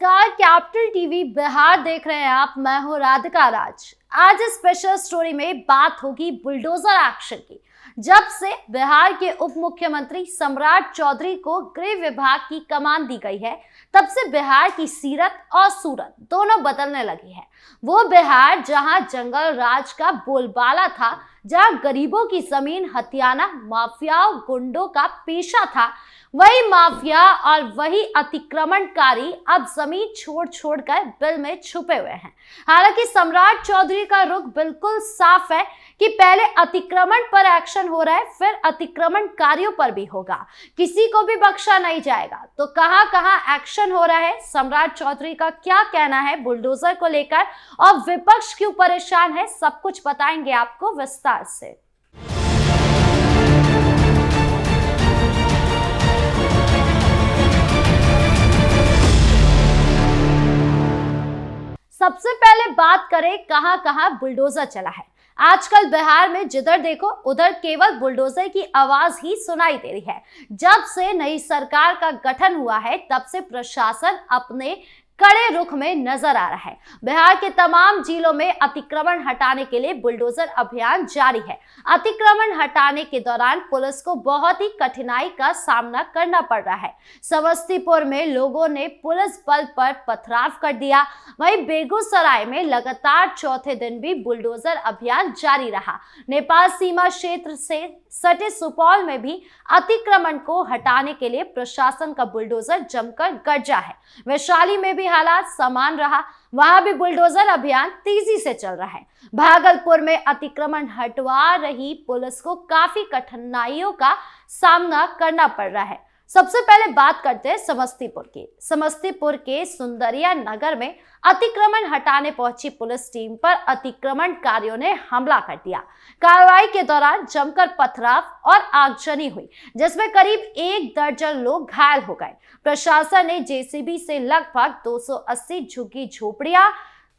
नमस्कार, capital TV Bihar देख रहे हैं आप। मैं हूं राधिका राज। आज इस स्पेशल स्टोरी में बात होगी बुलडोजर एक्शन की। जब से बिहार के उप मुख्यमंत्री सम्राट चौधरी को गृह विभाग की कमान दी गई है, तब से बिहार की सीरत और सूरत दोनों बदलने लगी है। वो बिहार जहां जंगल राज का बोलबाला था, जहां गरीबों की जमीन हथियाना माफियाओं गुंडों का पेशा था, वही माफिया और वही अतिक्रमणकारी अब जमीन छोड़ छोड़कर बिल में छुपे हुए हैं। हालांकि सम्राट चौधरी का रुख बिल्कुल साफ है कि पहले अतिक्रमण पर एक्शन हो रहा है, फिर अतिक्रमणकारियों पर भी होगा। किसी को भी बख्शा नहीं जाएगा। तो कहां कहां एक्शन हो रहा है, सम्राट चौधरी का क्या कहना है बुलडोजर को लेकर, और विपक्ष क्यों परेशान है, सब कुछ बताएंगे आपको विस्तार से। सबसे पहले बात करें कहां कहां बुलडोजर चला है। आजकल बिहार में जिधर देखो उधर केवल बुलडोजर की आवाज ही सुनाई दे रही है। जब से नई सरकार का गठन हुआ है, तब से प्रशासन अपने कड़े रुख में नजर आ रहा है। बिहार के तमाम जिलों में अतिक्रमण हटाने के लिए बुलडोजर अभियान जारी है। अतिक्रमण हटाने के दौरान पुलिस को बहुत ही कठिनाई का सामना करना पड़ रहा है। समस्तीपुर में लोगों ने पुलिस बल पर पथराव कर दिया। वहीं बेगूसराय में लगातार चौथे दिन भी बुलडोजर अभियान जारी रहा। नेपाल सीमा क्षेत्र से सटे सुपौल में भी अतिक्रमण को हटाने के लिए प्रशासन का बुलडोजर जमकर गरजा है। वैशाली में भी हालात समान रहा, वहां भी बुलडोजर अभियान तेजी से चल रहा है। भागलपुर में अतिक्रमण हटवा रही पुलिस को काफी कठिनाइयों का सामना करना पड़ रहा है। सबसे पहले बात करते हैं समस्तीपुर की। समस्तीपुर के सुंदरिया नगर में अतिक्रमण हटाने पहुंची पुलिस टीम पर अतिक्रमणकारियों ने हमला कर दिया। कार्रवाई के दौरान जमकर पथराव और आगजनी हुई, जिसमें करीब 1 दर्जन लोग घायल हो गए। प्रशासन ने जेसीबी से लगभग 280 झुग्गी झोपड़ियां,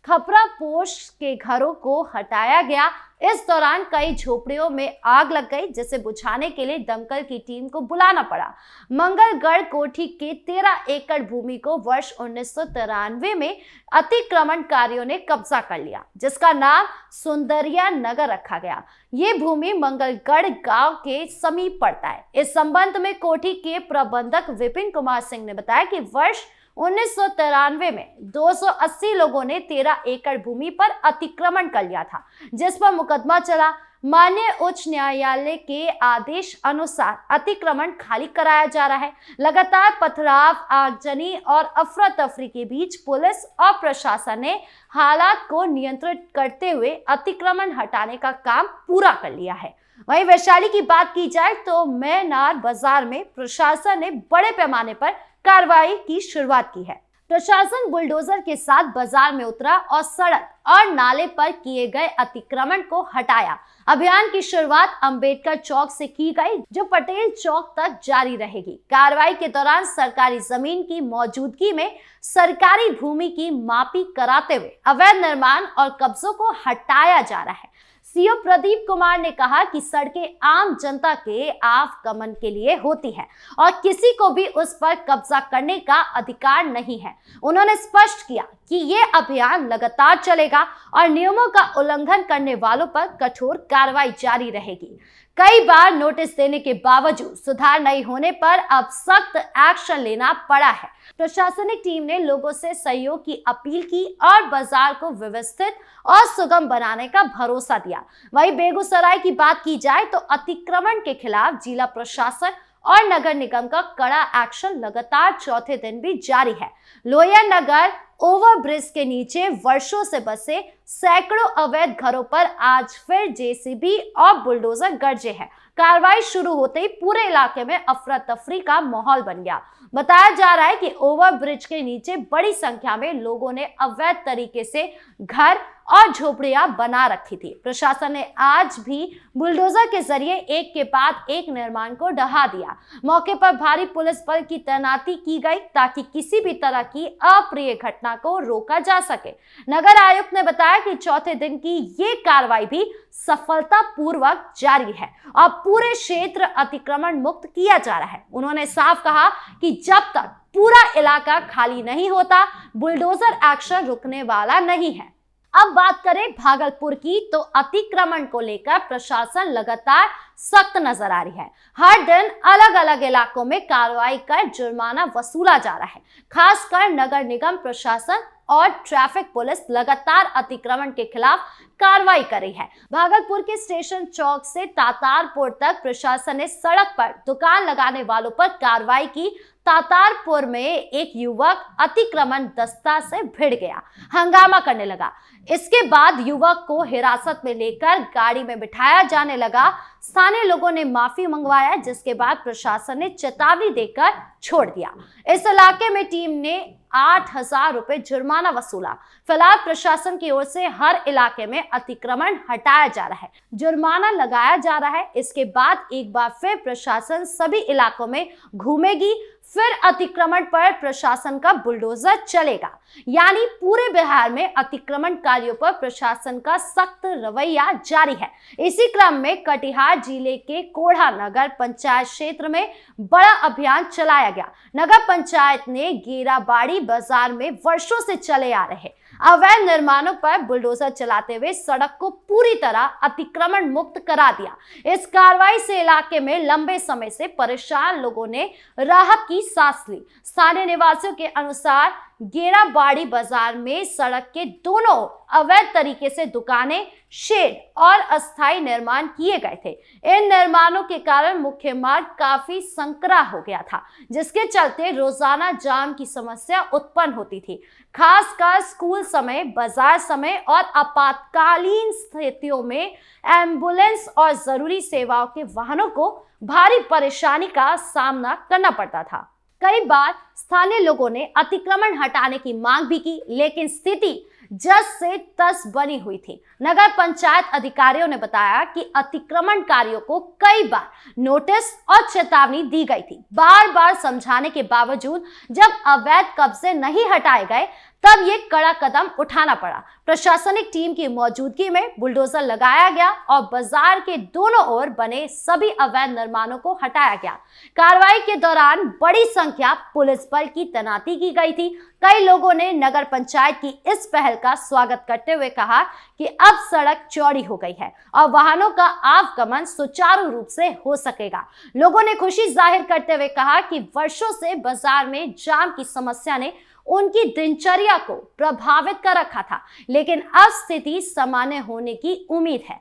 खपरा पोश के घरों को हटाया गया। इस दौरान कई झोपड़ियों में आग लग गई, जिसे बुझाने के लिए दमकल की टीम को बुलाना पड़ा। मंगलगढ़ कोठी के 13 एकड़ भूमि को वर्ष 1993 में अतिक्रमणकारियों ने कब्जा कर लिया, जिसका नाम सुंदरिया नगर रखा गया। ये भूमि मंगलगढ़ गांव के समीप पड़ता है। इस संबंध में कोठी के प्रबंधक विपिन कुमार सिंह ने बताया कि वर्ष 1993 में 280 लोगों ने 13 एकड़ भूमि पर अतिक्रमण कर लिया था, जिस पर मुकदमा चला। माननीय उच्च न्यायालय के आदेश अनुसार अतिक्रमण खाली कराया जा रहा है। लगातार पथराव, आगजनी और अफरा तफरी के बीच पुलिस और प्रशासन ने हालात को नियंत्रित करते हुए अतिक्रमण हटाने का काम पूरा कर लिया है। वहीं वैशाली की बात की जाए तो मैनार बाजार में प्रशासन ने बड़े पैमाने पर कार्रवाई की शुरुआत की है। प्रशासन बुलडोजर के साथ बाजार में उतरा और सड़क और नाले पर किए गए अतिक्रमण को हटाया। अभियान की शुरुआत अंबेडकर चौक से की गई, जो पटेल चौक तक जारी रहेगी। कार्रवाई के दौरान सरकारी जमीन की मौजूदगी में सरकारी भूमि की मापी कराते हुए अवैध निर्माण और कब्जों को हटाया जा रहा है। सीओ प्रदीप कुमार ने कहा कि सड़कें आम जनता के आवागमन के लिए होती है और किसी को भी उस पर कब्जा करने का अधिकार नहीं है। उन्होंने स्पष्ट किया कि ये अभियान लगातार चलेगा और नियमों का उल्लंघन करने वालों पर कठोर कार्रवाई जारी रहेगी। कई बार नोटिस देने के बावजूद सुधार नहीं होने पर अब सख्त एक्शन लेना पड़ा है। प्रशासनिक टीम ने लोगों से सहयोग की अपील की और बाजार को व्यवस्थित और सुगम बनाने का भरोसा दिया। वहीं बेगूसराय की बात की जाए तो अतिक्रमण के खिलाफ जिला प्रशासन और नगर निगम का कड़ा एक्शन लगातार चौथे दिन भी जारी है। लोहिया नगर ओवरब्रिज के नीचे वर्षों से बसे सैकड़ों अवैध घरों पर आज फिर जेसीबी और बुलडोजर गरजे हैं। कार्रवाई शुरू होते ही पूरे इलाके में अफरा तफरी का माहौल बन गया। बताया जा रहा है कि ओवरब्रिज के नीचे बड़ी संख्या में लोगों ने अवैध तरीके से घर और झोपड़ियां बना रखी थी। प्रशासन ने आज भी बुलडोजर के जरिए एक के बाद एक निर्माण को ढहा दिया। मौके पर भारी पुलिस बल की तैनाती की गई ताकि किसी भी तरह की अप्रिय घटना घटना को रोका जा सके। नगर आयुक्त ने बताया कि चौथे दिन की ये कार्रवाई भी सफलतापूर्वक जारी है और पूरे क्षेत्र अतिक्रमण मुक्त किया जा रहा है। उन्होंने साफ कहा कि जब तक पूरा इलाका खाली नहीं होता, बुलडोजर एक्शन रुकने वाला नहीं है। अब बात करें भागलपुर की, तो अतिक्रमण को लेकर प्रशासन लगातार सख्त नजर आ रही है। हर दिन अलग अलग इलाकों में कार्रवाई कर जुर्माना वसूला जा रहा है। खासकर नगर निगम प्रशासन और ट्रैफिक पुलिस लगातार अतिक्रमण के खिलाफ कार्रवाई कर रही है। भागलपुर के स्टेशन चौक से तातारपुर तक प्रशासन ने सड़क पर दुकान लगाने वालों पर कार्रवाई की। तातारपुर में एक युवक अतिक्रमण दस्ता से भिड़ गया, हंगामा करने लगा। इसके बाद युवक को हिरासत में लेकर गाड़ी में बिठाया जाने लगा। स्थानीय लोगों ने माफी मंगवाया, जिसके बाद प्रशासन ने चेतावनी देकर छोड़ दिया। इस इलाके में टीम ने 8,000 रुपए जुर्माना वसूला। फिलहाल प्रशासन की ओर से हर इलाके में अतिक्रमण हटाया जा रहा है, जुर्माना लगाया जा रहा है। इसके बाद एक बार फिर प्रशासन सभी इलाकों में घूमेगी, फिर अतिक्रमण पर प्रशासन का बुलडोजर चलेगा। यानी पूरे बिहार में अतिक्रमणकारियों पर प्रशासन का सख्त रवैया जारी है। इसी क्रम में कटिहार जिले के कोढ़ा नगर पंचायत क्षेत्र में बड़ा अभियान चलाया गया। नगर पंचायत ने गेराबाड़ी बाजार में वर्षों से चले आ रहे अवैध निर्माणों पर बुलडोजर चलाते हुए सड़क को पूरी तरह अतिक्रमण मुक्त करा दिया। इस कार्रवाई से इलाके में लंबे समय से परेशान लोगों ने राहत की सांस ली। स्थानीय निवासियों के अनुसार गेराबाड़ी बाजार में सड़क के दोनों अवैध तरीके से दुकानें, शेड और अस्थायी निर्माण किए गए थे। इन निर्माणों के कारण मुख्य मार्ग काफी संकरा हो गया था, जिसके चलते रोजाना जाम की समस्या उत्पन्न होती थी। खासकर स्कूल समय, बाजार समय और आपातकालीन स्थितियों में एम्बुलेंस और जरूरी सेवाओं के वाहनों को भारी परेशानी का सामना करना पड़ता था। कई बार स्थानीय लोगों ने अतिक्रमण हटाने की मांग भी की, लेकिन स्थिति जस से तस बनी हुई थी। नगर पंचायत अधिकारियों ने बताया कि अतिक्रमणकारियों को कई बार नोटिस और चेतावनी दी गई थी। बार बार समझाने के बावजूद जब अवैध कब्जे नहीं हटाए गए, तब ये कड़ा कदम उठाना पड़ा। प्रशासनिक टीम की मौजूदगी में बुलडोजर लगाया गया और बाजार के दोनों ओर बने सभी अवैध निर्माणों को हटाया गया। कार्रवाई के दौरान बड़ी संख्या पुलिस बल की तैनाती की गई थी। कई लोगों ने नगर पंचायत की इस पहल का स्वागत करते हुए कहा कि अब सड़क चौड़ी हो गई है और वाहनों का आवागमन सुचारू रूप से हो सकेगा। लोगों ने खुशी जाहिर करते हुए कहा कि वर्षों से बाजार में जाम की समस्या ने उनकी दिनचर्या को प्रभावित कर रखा था, लेकिन अब स्थिति सामान्य होने की उम्मीद है।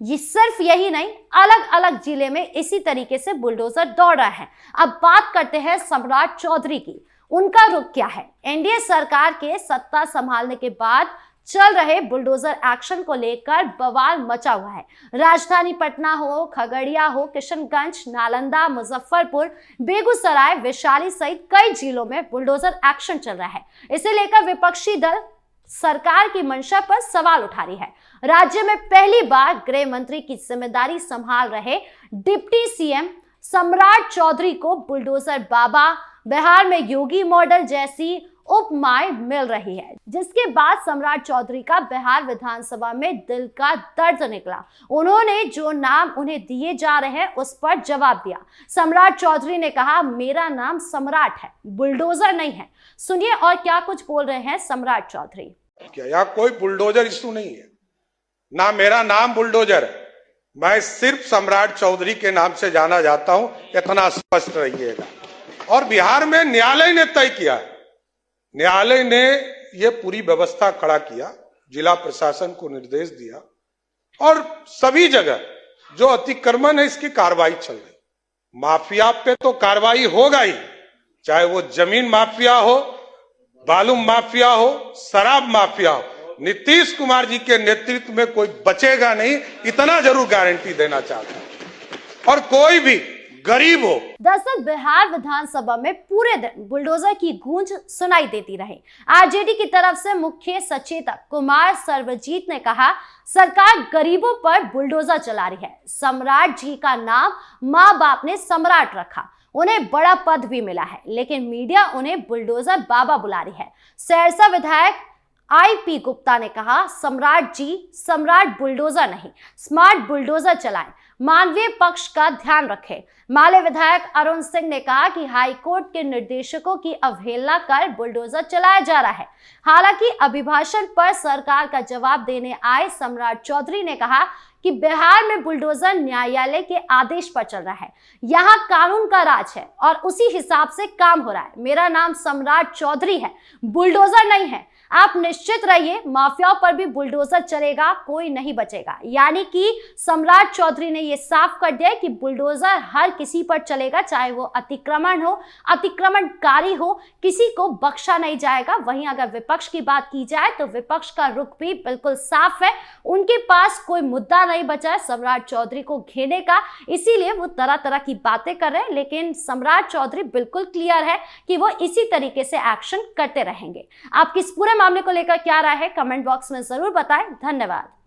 ये सिर्फ यही नहीं, अलग अलग जिले में इसी तरीके से बुलडोजर दौड़ रहा है। अब बात करते हैं सम्राट चौधरी की। उनका रुख क्या है? एनडीए सरकार के सत्ता संभालने के बाद चल रहे बुलडोजर एक्शन को लेकर बवाल मचा हुआ है। राजधानी पटना हो, खगड़िया हो, किशनगंज, नालंदा, मुजफ्फरपुर, बेगूसराय, वैशाली सहित कई जिलों में बुलडोजर एक्शन चल रहा है। इसे लेकर विपक्षी दल सरकार की मंशा पर सवाल उठा रही है। राज्य में पहली बार गृह मंत्री की जिम्मेदारी संभाल रहे डिप्टी सीएम सम्राट चौधरी को बुलडोजर बाबा, बिहार में योगी मॉडल जैसी उपमाएं मिल रही है, जिसके बाद सम्राट चौधरी का बिहार विधानसभा में दिल का दर्द निकला। उन्होंने जो नाम उन्हें दिए जा रहे हैं उस पर जवाब दिया। सम्राट चौधरी ने कहा, मेरा नाम सम्राट है, बुलडोजर नहीं है। सुनिए और क्या कुछ बोल रहे हैं सम्राट चौधरी। क्या यहाँ कोई बुलडोजर इशू नहीं है, ना मेरा नाम बुलडोजर है। मैं सिर्फ सम्राट चौधरी के नाम से जाना जाता हूं, इतना स्पष्ट रहिएगा। और बिहार में न्यायालय ने तय किया, न्यायालय ने ये पूरी व्यवस्था खड़ा किया, जिला प्रशासन को निर्देश दिया और सभी जगह जो अतिक्रमण है इसकी कार्रवाई चल रही। माफिया पे तो कार्रवाई होगा ही, चाहे वो जमीन माफिया हो, बालू माफिया हो, शराब माफिया हो। नीतीश कुमार जी के नेतृत्व में कोई बचेगा नहीं, इतना जरूर गारंटी देना चाहता हूं। और कोई भी गरीब हो। दरअसल बिहार विधानसभा में पूरे दिन बुलडोजर की गूंज सुनाई देती रही। आरजेडी की तरफ से मुख्य सचेतक कुमार सर्वजीत ने कहा, सरकार गरीबों पर बुलडोजर चला रही है। सम्राट जी का नाम माँ बाप ने सम्राट रखा। उन्हें बड़ा पद भी मिला है, लेकिन मीडिया उन्हें बुलडोजर बाबा बुला रही है। सहरसा विधायक IP गुप्ता ने कहा, सम्राट जी, सम्राट बुलडोजर नहीं, स्मार्ट बुलडोजर चलाएं, मानवीय पक्ष का ध्यान रखें। माले विधायक अरुण सिंह ने कहा कि हाईकोर्ट के निर्देशकों की अवहेलना कर बुलडोजर चलाया जा रहा है। हालांकि अभिभाषण पर सरकार का जवाब देने आए सम्राट चौधरी ने कहा कि बिहार में बुलडोजर न्यायालय के आदेश पर चल रहा है, यहाँ कानून का राज है और उसी हिसाब से काम हो रहा है। मेरा नाम सम्राट चौधरी है, बुलडोजर नहीं है। आप निश्चित रहिए, माफियाओं पर भी बुलडोजर चलेगा, कोई नहीं बचेगा। यानी कि सम्राट चौधरी ने यह साफ कर दिया कि बुलडोजर हर किसी पर चलेगा, चाहे वो अतिक्रमण हो, अतिक्रमणकारी हो, किसी को बख्शा नहीं जाएगा। वहीं अगर विपक्ष की बात की जाए तो विपक्ष का रुख भी बिल्कुल साफ है, उनके पास कोई मुद्दा नहीं बचा है सम्राट चौधरी को घेरने का, इसीलिए वो तरह तरह की बातें कर रहे हैं। लेकिन सम्राट चौधरी बिल्कुल क्लियर है कि वो इसी तरीके से एक्शन करते रहेंगे। आपकी इस पूरे मामले को लेकर क्या राय है, कमेंट बॉक्स में जरूर बताएं। धन्यवाद।